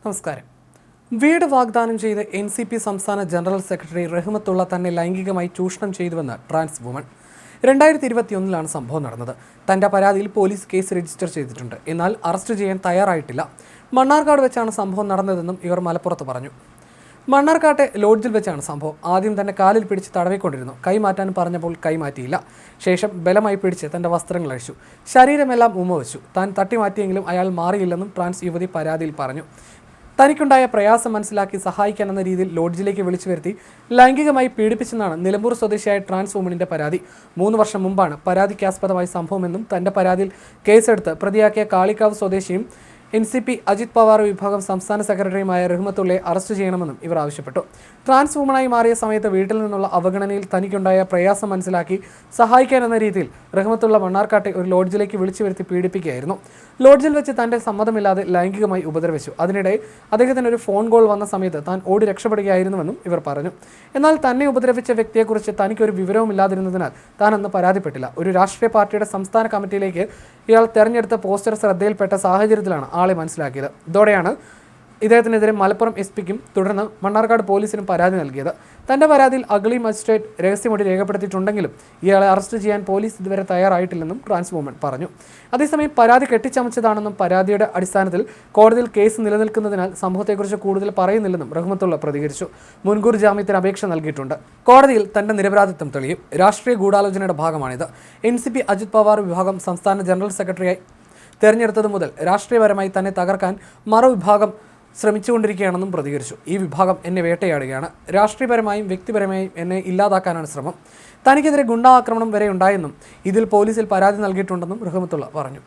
നമസ്കാരം. വീട് വാഗ്ദാനം ചെയ്ത് NCP സംസ്ഥാന ജനറൽ സെക്രട്ടറി റഹ്മത്തുള്ള തന്നെ ലൈംഗികമായി ചൂഷണം ചെയ്തുവെന്ന് ട്രാൻസ് വുമൺ. 2021 സംഭവം നടന്നത്. തന്റെ പരാതിയിൽ പോലീസ് കേസ് രജിസ്റ്റർ ചെയ്തിട്ടുണ്ട്. എന്നാൽ അറസ്റ്റ് ചെയ്യാൻ തയ്യാറായിട്ടില്ല. മണ്ണാർക്കാട് വെച്ചാണ് സംഭവം നടന്നതെന്നും ഇവർ മലപ്പുറത്ത് പറഞ്ഞു. മണ്ണാർക്കാട്ടെ ലോഡ്ജിൽ വെച്ചാണ് സംഭവം. ആദ്യം തന്നെ കാലിൽ പിടിച്ച് തടവിക്കൊണ്ടിരുന്നു. കൈമാറ്റാൻ പറഞ്ഞപ്പോൾ കൈമാറ്റിയില്ല. ശേഷം ബലമായി പിടിച്ച് തന്റെ വസ്ത്രങ്ങൾ അഴിച്ചു. ശരീരമെല്ലാം ഉമ്മ വെച്ചു. താൻ തട്ടിമാറ്റിയെങ്കിലും അയാൾ മാറിയില്ലെന്നും ട്രാൻസ് യുവതി പരാതിയിൽ പറഞ്ഞു. തനിക്കുണ്ടായ പ്രയാസം മനസ്സിലാക്കി സഹായിക്കാനെന്ന രീതിയിൽ ലോഡ്ജിലേക്ക് വിളിച്ചു വരുത്തി ലൈംഗികമായി പീഡിപ്പിച്ചെന്നാണ് നിലമ്പൂർ സ്വദേശിയായ ട്രാൻസ് വുമണിന്റെ പരാതി. 3 വർഷം മുമ്പാണ് പരാതിക്കാസ്പദമായ സംഭവമെന്നും തന്റെ പരാതിയിൽ കേസെടുത്ത് പ്രതിയാക്കിയ കാളിക്കാവ് സ്വദേശിയും NCP അജിത് പവാർ വിഭാഗം സംസ്ഥാന സെക്രട്ടറിയുമായ റഹ്മത്തുള്ളയെ അറസ്റ്റ് ചെയ്യണമെന്നും ഇവർ ആവശ്യപ്പെട്ടു. ട്രാൻസ് വുമണായി മാറിയ സമയത്ത് വീട്ടിൽ നിന്നുള്ള അവഗണനയിൽ തനിക്കുണ്ടായ പ്രയാസം മനസ്സിലാക്കി സഹായിക്കാനെന്ന രീതിയിൽ റഹ്മത്തുള്ള മണ്ണാർക്കാട്ടെ ഒരു ലോഡ്ജിലേക്ക് വിളിച്ചു വരുത്തി പീഡിപ്പിക്കുകയായിരുന്നു. ലോഡ്ജിൽ വെച്ച് തന്റെ സമ്മതമില്ലാതെ ലൈംഗികമായി ഉപദ്രവിച്ചു. അതിനിടെ അദ്ദേഹത്തിന് ഒരു ഫോൺ കോൾ വന്ന സമയത്ത് താൻ ഓടി രക്ഷപ്പെടുകയായിരുന്നുവെന്നും ഇവർ പറഞ്ഞു. എന്നാൽ തന്നെ ഉപദ്രവിച്ച വ്യക്തിയെക്കുറിച്ച് തനിക്കൊരു വിവരവുമില്ലാതിരുന്നതിനാൽ താൻ അന്ന് പരാതിപ്പെട്ടില്ല. ഒരു രാഷ്ട്രീയ പാർട്ടിയുടെ സംസ്ഥാന കമ്മിറ്റിയിലേക്ക് ഇയാൾ തെരഞ്ഞെടുത്ത പോസ്റ്റർ ശ്രദ്ധയിൽപ്പെട്ട സാഹചര്യത്തിലാണ് ആളെ മനസ്സിലാക്കിയത്. ഇതോടെയാണ് ഇദ്ദേഹത്തിനെതിരെ മലപ്പുറം SP-ക്കും തുടർന്ന് മണ്ണാർക്കാട് പോലീസിനും പരാതി നൽകിയത്. തന്റെ പരാതിയിൽ അഗളി മജിസ്ട്രേറ്റ് രഹസ്യമൊഴി രേഖപ്പെടുത്തിയിട്ടുണ്ടെങ്കിലും ഇയാളെ അറസ്റ്റ് ചെയ്യാൻ പോലീസ് ഇതുവരെ തയ്യാറായിട്ടില്ലെന്നും ട്രാൻസ് വുമൺ പറഞ്ഞു. അതേസമയം പരാതി കെട്ടിച്ചമച്ചതാണെന്നും പരാതിയുടെ അടിസ്ഥാനത്തിൽ കോടതിയിൽ കേസ് നിലനിൽക്കുന്നതിനാൽ സംഭവത്തെക്കുറിച്ച് കൂടുതൽ പറയുന്നില്ലെന്നും റഹ്മത്തുള്ള പ്രതികരിച്ചു. മുൻകൂർ ജാമ്യത്തിന് അപേക്ഷ നൽകിയിട്ടുണ്ട്. കോടതിയിൽ തന്റെ നിരപരാധിത്വം തെളിയും. രാഷ്ട്രീയ ഗൂഢാലോചനയുടെ ഭാഗമാണിത്. NCP അജിത് പവാർ വിഭാഗം സംസ്ഥാന ജനറൽ സെക്രട്ടറിയായി തെരഞ്ഞെടുത്തത് മുതൽ രാഷ്ട്രീയപരമായി തന്നെ തകർക്കാൻ മറുവിഭാഗം ശ്രമിച്ചുകൊണ്ടിരിക്കുകയാണെന്നും പ്രതികരിച്ചു. ഈ വിഭാഗം എന്നെ വേട്ടയാടുകയാണ്. രാഷ്ട്രീയപരമായും വ്യക്തിപരമായും എന്നെ ഇല്ലാതാക്കാനാണ് ശ്രമം. തനിക്കെതിരെ ഗുണ്ടാ ആക്രമണം വരെ ഉണ്ടായെന്നും ഇതിൽ പോലീസിൽ പരാതി നൽകിയിട്ടുണ്ടെന്നും റഹ്മത്തുള്ള പറഞ്ഞു.